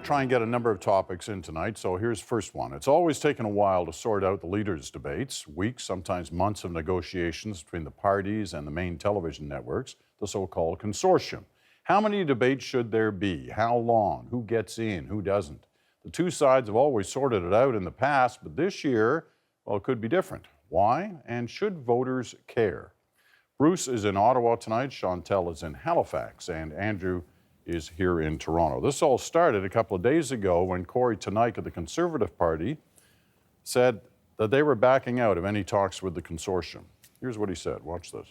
want to try and get a number of topics in tonight, so here's the first one. It's always taken a while to sort out the leaders' debates, weeks, sometimes months of negotiations between the parties and the main television networks, the so-called consortium. How many debates should there be? How long? Who gets in? Who doesn't? The two sides have always sorted it out in the past, but this year, well, it could be different. Why? And should voters care? Bruce is in Ottawa tonight, Chantal is in Halifax, and Andrew is here in Toronto. This all started a couple of days ago when Corey Teneycke of the Conservative Party said that they were backing out of any talks with the consortium. Here's what he said. Watch this.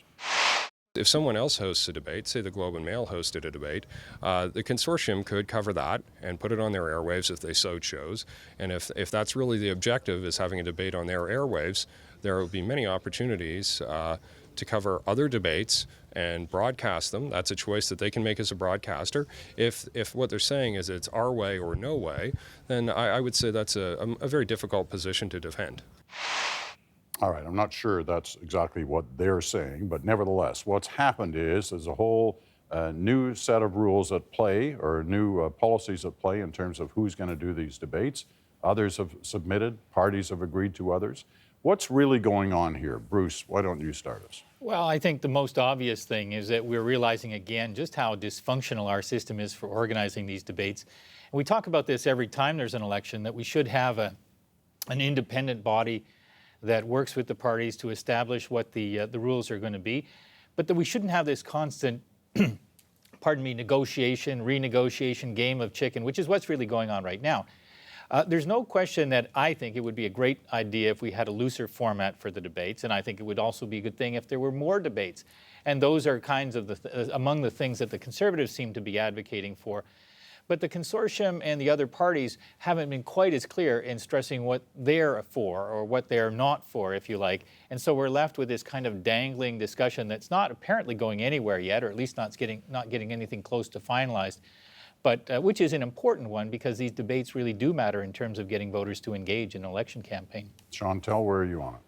If someone else hosts a debate, say the Globe and Mail hosted a debate, the consortium could cover that and put it on their airwaves if they so chose. And if that's really the objective, is having a debate on their airwaves, there will be many opportunities to cover other debates and broadcast them. That's a choice that they can make as a broadcaster. If what they're saying is it's our way or no way, then I would say that's a very difficult position to defend. All right, I'm not sure that's exactly what they're saying, but nevertheless, what's happened is there's a whole new set of rules at play, or new policies at play in terms of who's going to do these debates. Others have submitted, parties have agreed to others. What's really going on here? Bruce, why don't you start us? Well, I think the most obvious thing is that we're realizing again just how dysfunctional our system is for organizing these debates. And we talk about this every time there's an election, that we should have an independent body that works with the parties to establish what the rules are going to be, but that we shouldn't have this constant, negotiation, renegotiation game of chicken, which is what's really going on right now. There's no question that I think it would be a great idea if we had a looser format for the debates, and I think it would also be a good thing if there were more debates. And those are kinds of among the things that the Conservatives seem to be advocating for. But the consortium and the other parties haven't been quite as clear in stressing what they're for or what they're not for, if you like. And so we're left with this kind of dangling discussion that's not apparently going anywhere yet, or at least not getting anything close to finalized. But which is an important one, because these debates really do matter in terms of getting voters to engage in an election campaign. Chantal, where are you on it?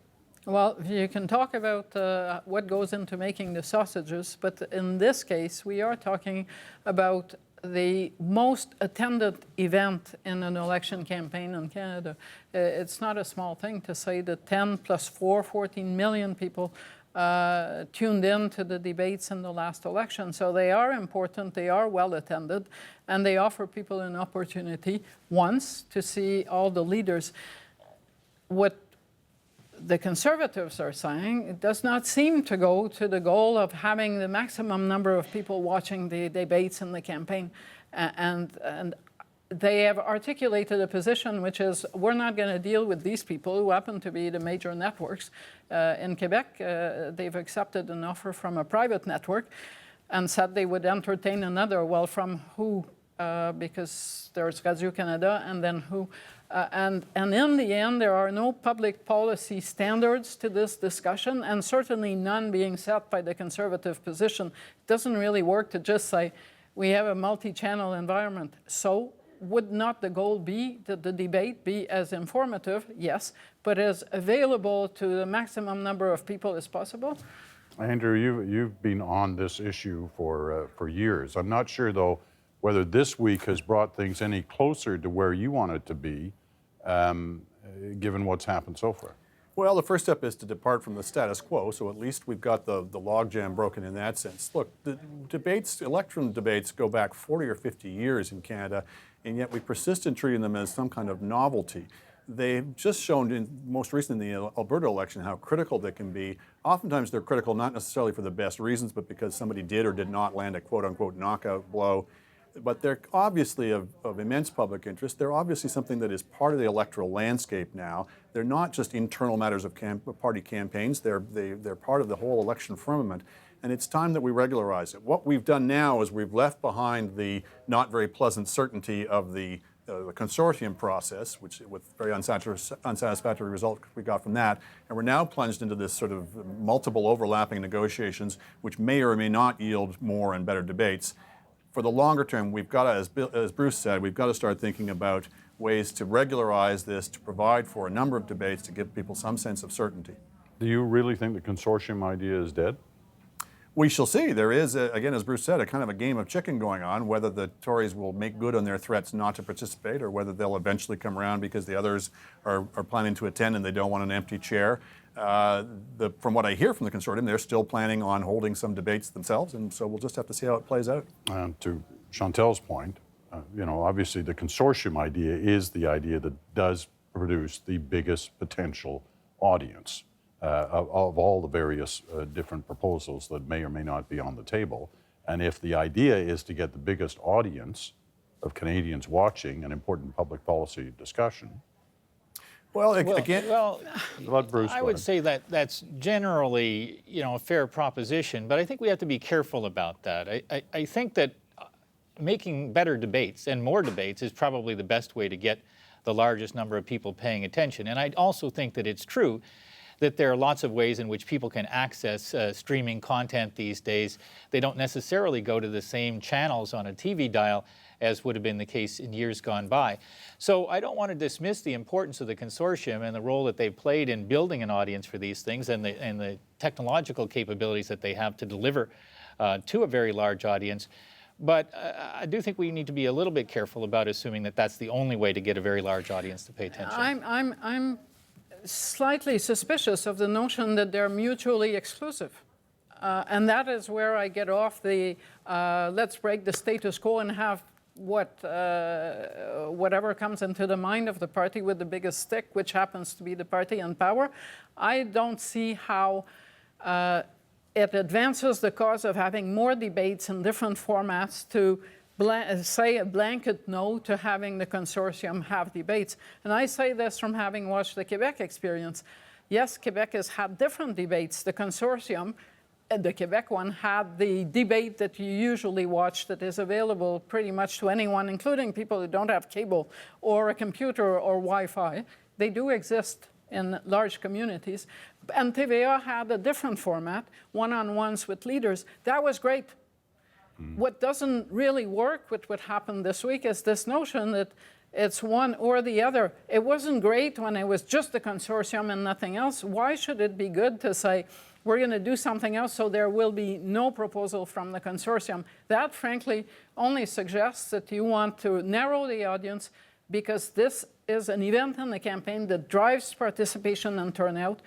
Well, you can talk about what goes into making the sausages, but in this case, we are talking about the most attended event in an election campaign in Canada. It's not a small thing to say that 10 plus 4, 14 million people tuned in to the debates in the last election. So they are important, they are well attended, and they offer people an opportunity once to see all the leaders. What the Conservatives are saying, it does not seem to go to the goal of having the maximum number of people watching the debates in the campaign. And they have articulated a position which is, we're not going to deal with these people who happen to be the major networks. In Quebec, they've accepted an offer from a private network and said they would entertain another. Well, from who? Because there's Radio-Canada, and then who? And in the end, there are no public policy standards to this discussion, and certainly none being set by the Conservative position. It doesn't really work to just say, we have a multi-channel environment. So would not the goal be that the debate be as informative? Yes, but as available to the maximum number of people as possible? Andrew, you've been on this issue for years. I'm not sure, though, whether this week has brought things any closer to where you want it to be, given what's happened so far. Well, the first step is to depart from the status quo, so at least we've got the logjam broken in that sense. Look, the debates, election debates go back 40 or 50 years in Canada, and yet we persist in treating them as some kind of novelty. They've just shown, most recently in the Alberta election, how critical they can be. Oftentimes they're critical not necessarily for the best reasons, but because somebody did or did not land a quote-unquote knockout blow. But they're obviously of immense public interest. They're obviously something that is part of the electoral landscape now. They're not just internal matters of party campaigns. They're part of the whole election firmament. And it's time that we regularize it. What we've done now is we've left behind the not very pleasant certainty of the consortium process, which with very unsatisfactory result we got from that. And we're now plunged into this sort of multiple overlapping negotiations, which may or may not yield more and better debates. For the longer term, we've got to, as Bruce said, we've got to start thinking about ways to regularize this, to provide for a number of debates to give people some sense of certainty. Do you really think the consortium idea is dead? We shall see. There is, again, as Bruce said, a kind of a game of chicken going on, whether the Tories will make good on their threats not to participate or whether they'll eventually come around because the others are planning to attend and they don't want an empty chair. From what I hear from the consortium, they're still planning on holding some debates themselves, and so we'll just have to see how it plays out. To Chantal's point, obviously the consortium idea is the idea that does produce the biggest potential audience of all the various different proposals that may or may not be on the table. And if the idea is to get the biggest audience of Canadians watching an important public policy discussion, again, let Bruce I would say that that's generally, a fair proposition, but I think we have to be careful about that. I think that making better debates and more debates is probably the best way to get the largest number of people paying attention. And I also think that it's true that there are lots of ways in which people can access streaming content these days. They don't necessarily go to the same channels on a TV dial as would have been the case in years gone by. So I don't want to dismiss the importance of the consortium and the role that they've played in building an audience for these things and the technological capabilities that they have to deliver to a very large audience. But I do think we need to be a little bit careful about assuming that that's the only way to get a very large audience to pay attention. I'm slightly suspicious of the notion that they're mutually exclusive. And that is where I get off the let's break the status quo and have whatever comes into the mind of the party with the biggest stick, which happens to be the party in power. I don't see how it advances the cause of having more debates in different formats to say a blanket no to having the consortium have debates. And I say this from having watched the Quebec experience. Yes, Quebec has had different debates. The consortium, the Quebec one, had the debate that you usually watch that is available pretty much to anyone, including people who don't have cable or a computer or Wi-Fi. They do exist in large communities. And TVA had a different format, one-on-ones with leaders. That was great. What doesn't really work with what happened this week is this notion that it's one or the other. It wasn't great when it was just the consortium and nothing else. Why should it be good to say, we're going to do something else so there will be no proposal from the consortium? That, frankly, only suggests that you want to narrow the audience because this is an event in the campaign that drives participation and turnout,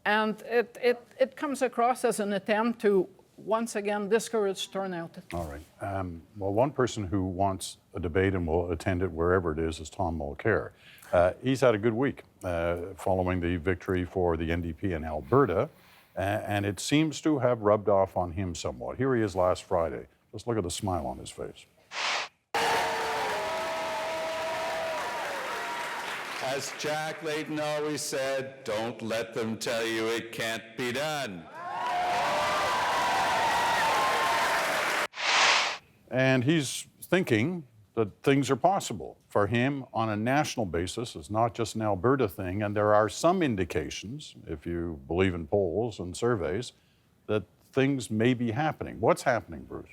and it comes across as an attempt to once again discourage turnout. All right. Well, one person who wants a debate and will attend it wherever it is Tom Mulcair. He's had a good week following the victory for the NDP in Alberta, and it seems to have rubbed off on him somewhat. Here he is last Friday. Just look at the smile on his face. As Jack Layton always said, don't let them tell you it can't be done. And he's thinking that things are possible for him on a national basis. It's not just an Alberta thing, and there are some indications, if you believe in polls and surveys, that things may be happening. What's happening, Bruce?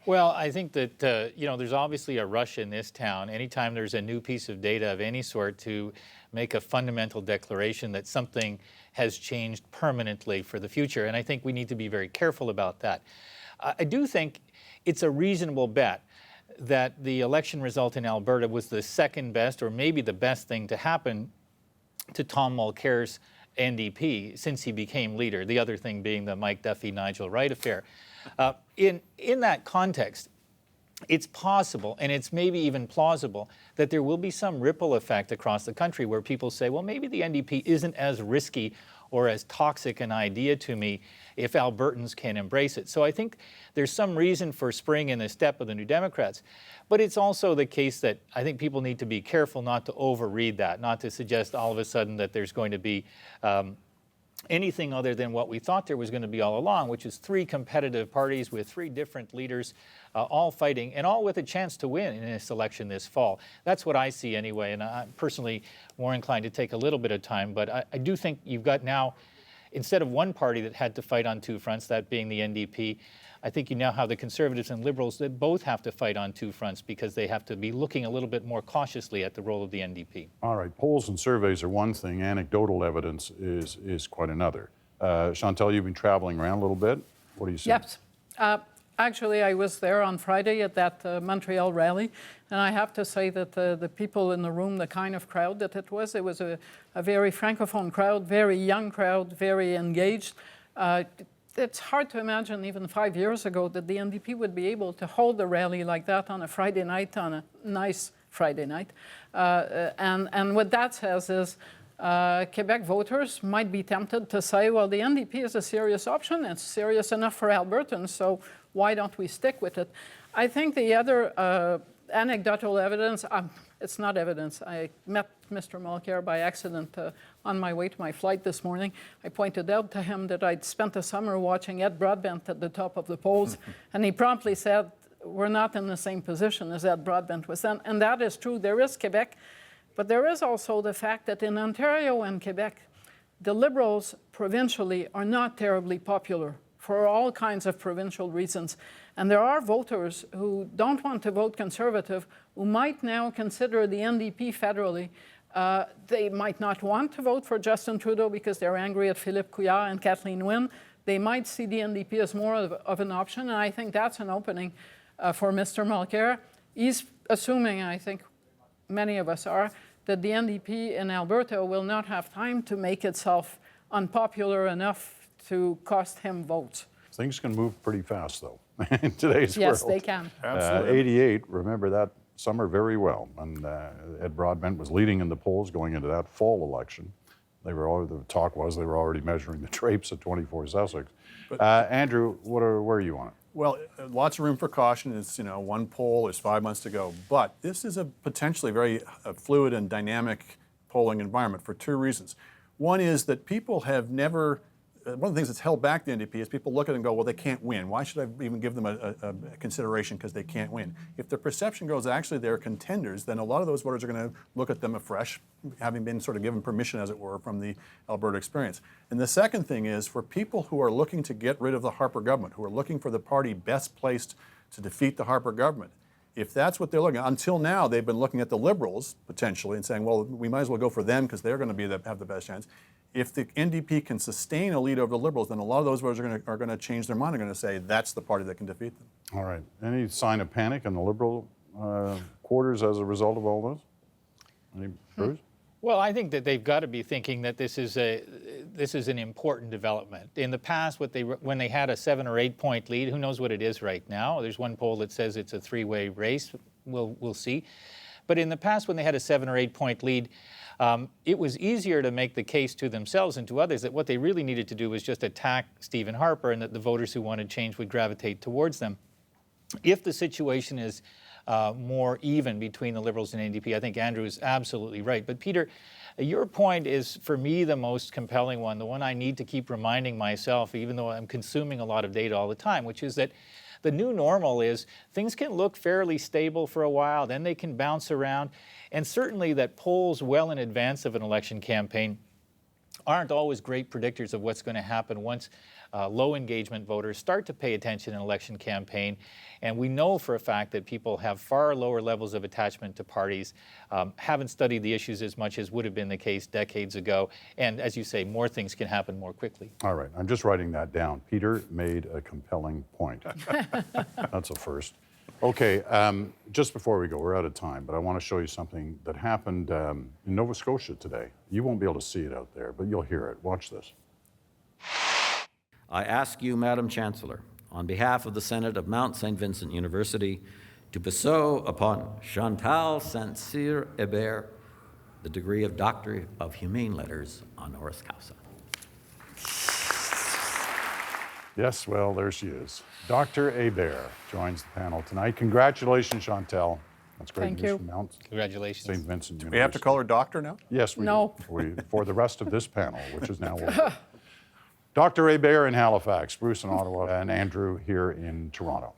Well, I think that, there's obviously a rush in this town anytime there's a new piece of data of any sort to make a fundamental declaration that something has changed permanently for the future. And I think we need to be very careful about that. I do think it's a reasonable bet that the election result in Alberta was the second best or maybe the best thing to happen to Tom Mulcair's NDP since he became leader, the other thing being the Mike Duffy, Nigel Wright affair. In that context, it's possible, and it's maybe even plausible, that there will be some ripple effect across the country where people say, well, maybe the NDP isn't as risky or as toxic an idea to me if Albertans can embrace it. So I think there's some reason for spring in the step of the New Democrats. But it's also the case that I think people need to be careful not to overread that, not to suggest all of a sudden that there's going to be anything other than what we thought there was going to be all along, which is three competitive parties with three different leaders all fighting and all with a chance to win in this election this fall. That's what I see anyway, and I'm personally more inclined to take a little bit of time, but I do think you've got now, instead of one party that had to fight on two fronts, that being the NDP, I think you now have the Conservatives and Liberals that both have to fight on two fronts because they have to be looking a little bit more cautiously at the role of the NDP. All right, polls and surveys are one thing, anecdotal evidence is quite another. Chantal, you've been traveling around a little bit. What do you see? Yes. Actually, I was there on Friday at that Montreal rally, and I have to say that the people in the room, the kind of crowd that it was a very francophone crowd, very young crowd, very engaged. It's hard to imagine even 5 years ago that the NDP would be able to hold a rally like that on a Friday night, on a nice Friday night. And what that says is Quebec voters might be tempted to say, well, the NDP is a serious option. It's serious enough for Albertans, so why don't we stick with it? I think the other anecdotal evidence, it's not evidence. I met Mr. Mulcair by accident on my way to my flight this morning. I pointed out to him that I'd spent the summer watching Ed Broadbent at the top of the polls, and he promptly said, we're not in the same position as Ed Broadbent was then. And that is true. There is Quebec, but there is also the fact that in Ontario and Quebec, the Liberals provincially are not terribly popular for all kinds of provincial reasons. And there are voters who don't want to vote Conservative who might now consider the NDP federally. They might not want to vote for Justin Trudeau because they're angry at Philippe Couillard and Kathleen Wynne. They might see the NDP as more of an option, and I think that's an opening for Mr. Mulcair. He's assuming, I think many of us are, that the NDP in Alberta will not have time to make itself unpopular enough to cost him votes. Things can move pretty fast, though, in today's world. Yes, they can. Absolutely. 88, remember that summer very well. And Ed Broadbent was leading in the polls going into that fall election. The talk was they were already measuring the traipse at 24 Sussex. Andrew, where are you on it? Well, lots of room for caution. It's, one poll, there's 5 months to go. But this is a potentially very fluid and dynamic polling environment for 2 reasons. One is that people have never, one of the things that's held back the NDP is people look at it and go, well, they can't win. Why should I even give them a consideration because they can't win? If the perception goes actually they're contenders, then a lot of those voters are going to look at them afresh, having been sort of given permission, as it were, from the Alberta experience. And the second thing is for people who are looking to get rid of the Harper government, who are looking for the party best placed to defeat the Harper government, if that's what they're looking at, until now they've been looking at the Liberals potentially and saying, well, we might as well go for them because they're going to have the best chance. If the NDP can sustain a lead over the Liberals, then a lot of those voters are going to change their mind. They're going to say that's the party that can defeat them. All right. Any sign of panic in the Liberal quarters as a result of all this? Any, Bruce? Well, I think that they've got to be thinking that this is an important development. In the past, when they had a 7 or 8 point lead, who knows what it is right now? There's one poll that says it's a 3-way race. We'll see. But in the past, when they had a 7 or 8 point lead, it was easier to make the case to themselves and to others that what they really needed to do was just attack Stephen Harper, and that the voters who wanted change would gravitate towards them. If the situation is more even between the Liberals and NDP, I think Andrew is absolutely right. But Peter, your point is, for me, the most compelling one, the one I need to keep reminding myself, even though I'm consuming a lot of data all the time, which is that the new normal is things can look fairly stable for a while, then they can bounce around, and certainly that polls well in advance of an election campaign aren't always great predictors of what's going to happen once low engagement voters start to pay attention in an election campaign. And we know for a fact that people have far lower levels of attachment to parties, haven't studied the issues as much as would have been the case decades ago. And as you say, more things can happen more quickly. All right. I'm just writing that down. Peter made a compelling point. That's a first. Okay. Just before we go, we're out of time, but I want to show you something that happened in Nova Scotia today. You won't be able to see it out there, but you'll hear it. Watch this. I ask you, Madam Chancellor, on behalf of the Senate of Mount St. Vincent University, to bestow upon Chantal St-Cyr Hébert the degree of Doctor of Humane Letters honoris causa. Yes, well, there she is. Dr. Hébert joins the panel tonight. Congratulations, Chantal. That's great Thank news you. from Mount Congratulations. St. Vincent University. We have to call her doctor now? Yes, we No. do. For the rest of this panel, which is now over. Dr. Hébert in Halifax, Bruce in Ottawa, and Andrew here in Toronto.